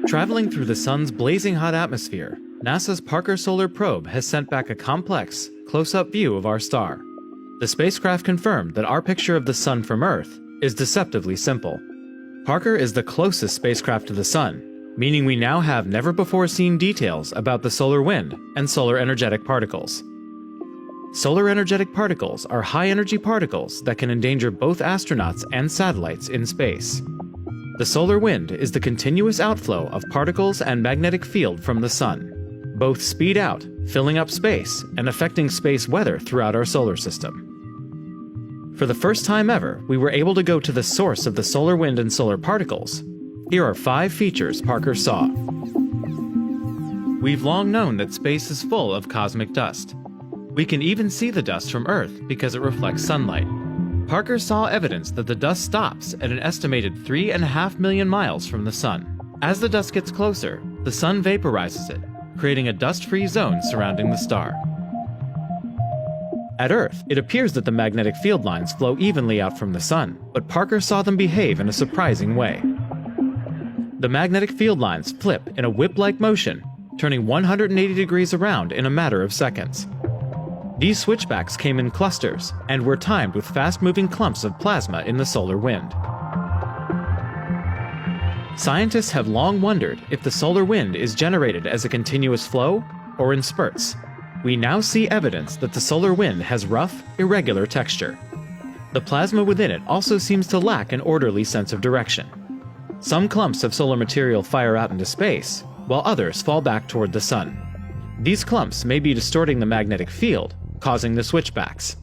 Traveling through the sun's blazing hot atmosphere, NASA's Parker Solar Probe has sent back a complex, close-up view of our star. The spacecraft confirmed that our picture of the sun from Earth is deceptively simple. Parker is the closest spacecraft to the sun, meaning we now have never-before-seen details about the solar wind and solar energetic particles. Solar energetic particles are high-energy particles that can endanger both astronauts and satellites in space. The solar wind is the continuous outflow of particles and magnetic field from the sun. Both speed out, filling up space, and affecting space weather throughout our solar system. For the first time ever, we were able to go to the source of the solar wind and solar particles. Here are 5 features Parker saw. We've long known that space is full of cosmic dust. We can even see the dust from Earth because it reflects sunlight. Parker saw evidence that the dust stops at an estimated 3.5 million miles from the sun. As the dust gets closer, the sun vaporizes it, creating a dust-free zone surrounding the star. At Earth, it appears that the magnetic field lines flow evenly out from the sun, but Parker saw them behave in a surprising way. The magnetic field lines flip in a whip-like motion, turning 180 degrees around in a matter of seconds. These switchbacks came in clusters and were timed with fast-moving clumps of plasma in the solar wind. Scientists have long wondered if the solar wind is generated as a continuous flow or in spurts. We now see evidence that the solar wind has rough, irregular texture. The plasma within it also seems to lack an orderly sense of direction. Some clumps of solar material fire out into space, while others fall back toward the sun. These clumps may be distorting the magnetic field, causing the switchbacks.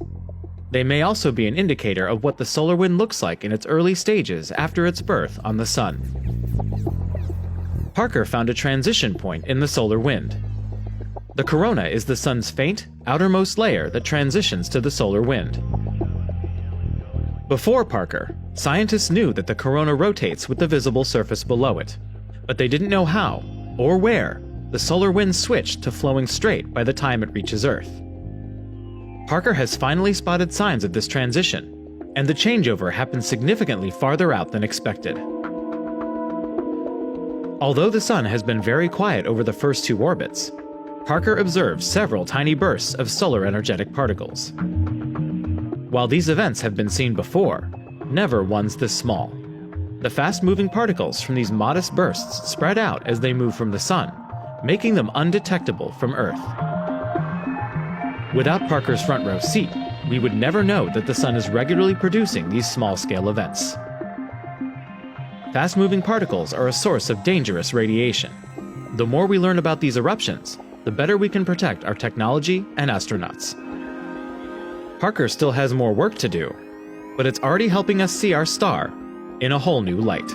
They may also be an indicator of what the solar wind looks like in its early stages after its birth on the sun. Parker found a transition point in the solar wind. The corona is the sun's faint, outermost layer that transitions to the solar wind. Before Parker, scientists knew that the corona rotates with the visible surface below it, but they didn't know how, or where, the solar wind switched to flowing straight by the time it reaches Earth. Parker has finally spotted signs of this transition, and the changeover happened significantly farther out than expected. Although the sun has been very quiet over the first 2 orbits, Parker observed several tiny bursts of solar energetic particles. While these events have been seen before, never ones this small. The fast-moving particles from these modest bursts spread out as they move from the sun, making them undetectable from Earth. Without Parker's front row seat, we would never know that the sun is regularly producing these small-scale events. Fast-moving particles are a source of dangerous radiation. The more we learn about these eruptions, the better we can protect our technology and astronauts. Parker still has more work to do, but it's already helping us see our star in a whole new light.